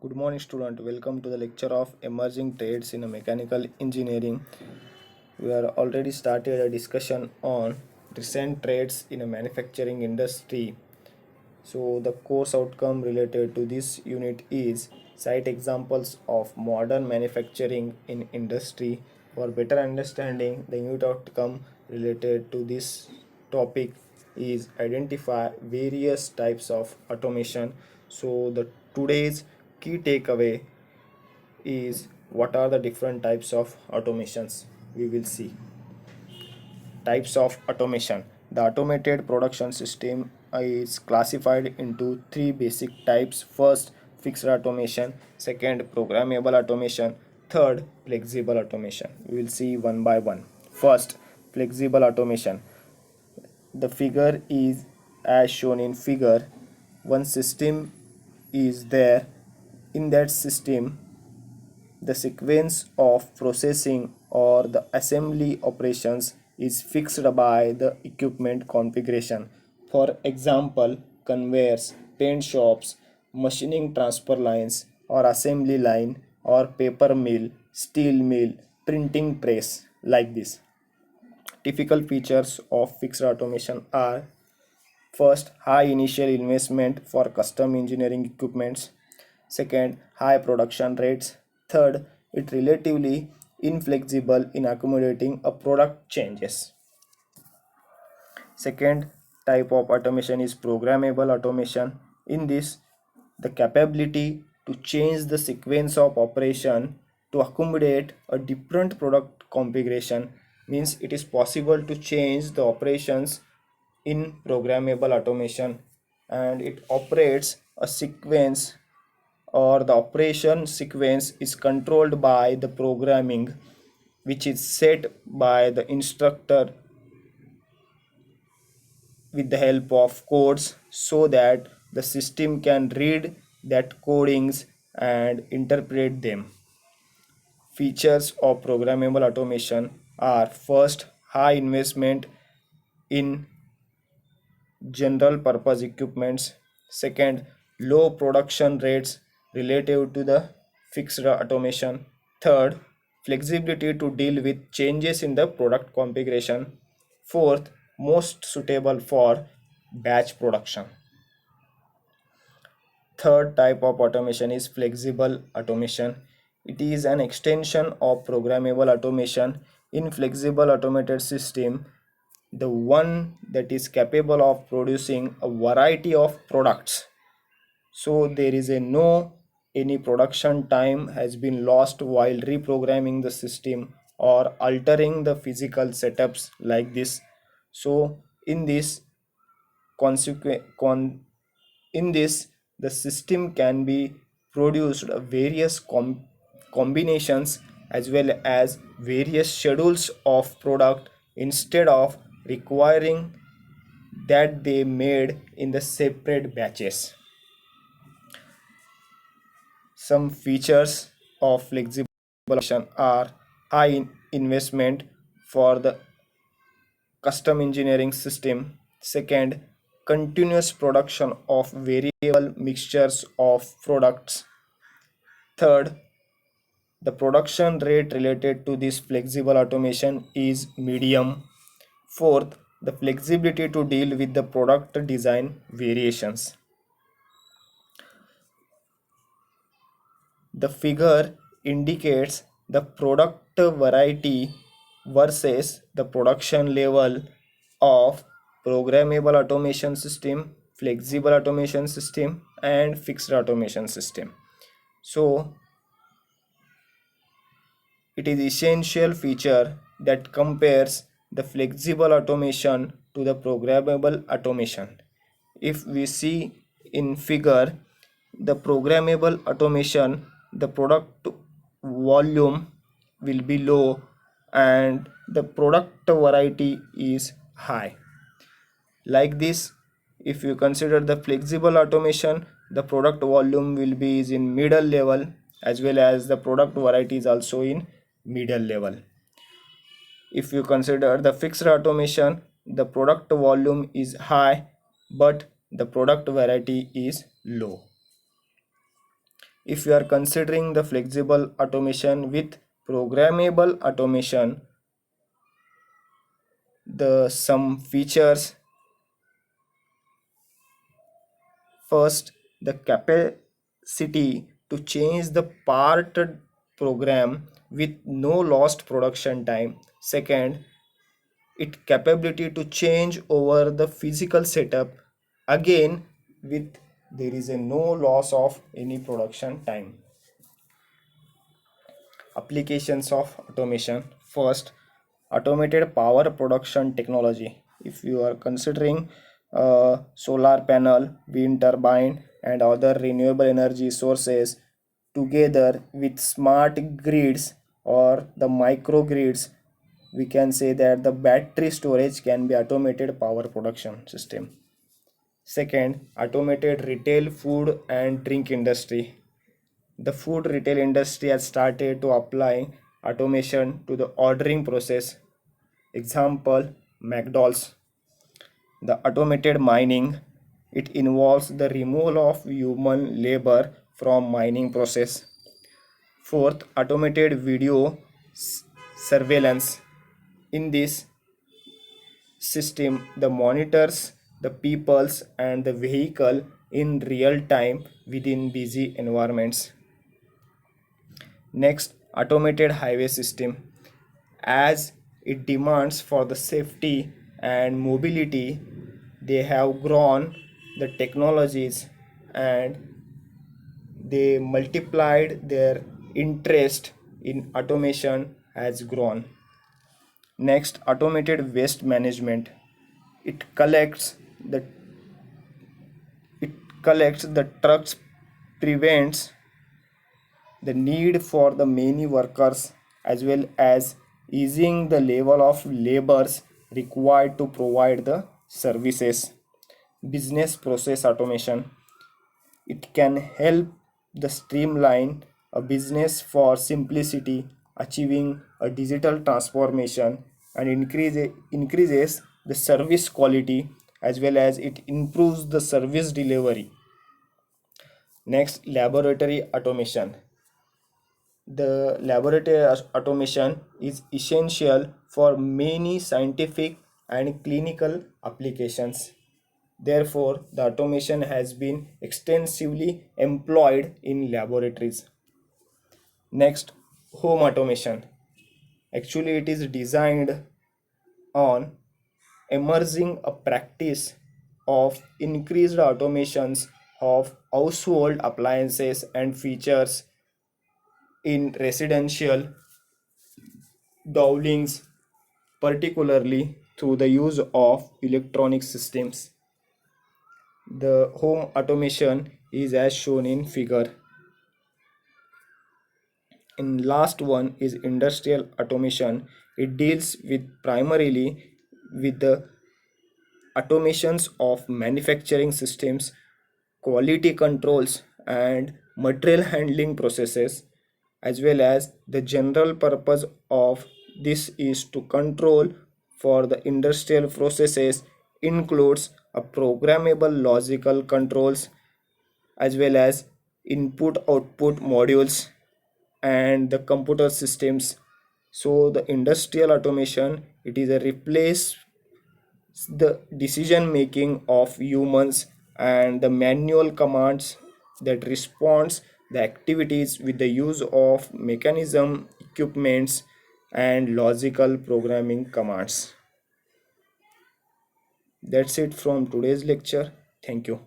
Good morning, student. Welcome to the lecture of emerging trades in mechanical engineering. We are already started a discussion on recent trades in a manufacturing industry. So the course outcome related to this unit is cite examples of modern manufacturing in industry. For better understanding, the unit outcome related to this topic is identify various types of automation. So the today's key takeaway is what are the different types of automations we will see. Types of automation. The automated production system is classified into three basic types. First, fixed automation. Second, programmable automation. Third, flexible automation. We will see one by one. First, flexible automation. The figure is as shown in figure. One system is there. In that system, the sequence of processing or the assembly operations is fixed by the equipment configuration. For example, conveyors, paint shops, machining transfer lines or assembly line or paper mill, steel mill, printing press, like this. Typical features of fixed automation are: first, high initial investment for custom engineering equipments. Second, high production rates. Third, it relatively inflexible in accommodating a product changes. Second type of automation is programmable automation. In this, the capability to change the sequence of operation to accommodate a different product configuration, means it is possible to change the operations in programmable automation, and it operates a sequence, or the operation sequence is controlled by the programming which is set by the instructor with the help of codes, so that the system can read that codings and interpret them. Features of programmable automation are: first, high investment in general purpose equipments. Second, low production rates relative to the fixed automation. Third, flexibility to deal with changes in the product configuration. Fourth, most suitable for batch production. Third type of automation is flexible automation. It is an extension of programmable automation. In flexible automated system, the one that is capable of producing a variety of products, so there is a no any production time has been lost while reprogramming the system or altering the physical setups, like this. So in this consequent con in this, the system can be produced various combinations as well as various schedules of product, instead of requiring that they made in the separate batches. Some features of flexible automation are: high investment for the custom engineering system. Second, continuous production of variable mixtures of products. Third, the production rate related to this flexible automation is medium. Fourth, the flexibility to deal with the product design variations. The figure indicates the product variety versus the production level of programmable automation system, flexible automation system, and fixed automation system. So it is essential feature that compares the flexible automation to the programmable automation. If we see in figure, the programmable automation, the product volume will be low and the product variety is high. Like this, if you consider the flexible automation, the product volume will be is in middle level, as well as the product variety is also in middle level. If you consider the fixed automation, the product volume is high but the product variety is low. if you are considering the flexible automation with programmable automation, the some features. First, the capacity to change the part program with no lost production time. Second, it capability to change over the physical setup again with there is a no loss of any production time. Applications of automation. First, automated power production technology. If you are considering solar panel, wind turbine, and other renewable energy sources together with smart grids or the microgrids, we can say that the battery storage can be automated power production system. Second, automated retail food and drink industry. The food retail industry has started to apply automation to the ordering process. Example, McDonald's. The automated mining, it involves the removal of human labor from mining process. Fourth, automated video surveillance. In this system, the monitors the peoples and the vehicle in real time within busy environments. Next, automated highway system. As it demands for the safety and mobility, they have grown the technologies and they multiplied their interest in automation has grown. Next, automated waste management. It collects the it collects the trucks, prevents the need for the many workers as well as easing the level of labors required to provide the services. Business process automation, it can help the streamline a business for simplicity, achieving a digital transformation and increases the service quality as well as it improves the service delivery. Next, laboratory automation. The laboratory automation is essential for many scientific and clinical applications. Therefore, the automation has been extensively employed in laboratories. Next, home automation. Actually, it is designed on emerging a practice of increased automations of household appliances and features in residential dwellings, particularly through the use of electronic systems. The home automation is as shown in figure. In last one is industrial automation. It deals with primarily with the automations of manufacturing systems, quality controls and material handling processes, as well as the general purpose of this is to control for the industrial processes includes a programmable logical controls as well as input output modules and the computer systems. So the industrial automation, it is a replace the decision making of humans and the manual commands that responds the activities with the use of mechanism equipments and logical programming commands. That's it from today's lecture. Thank you.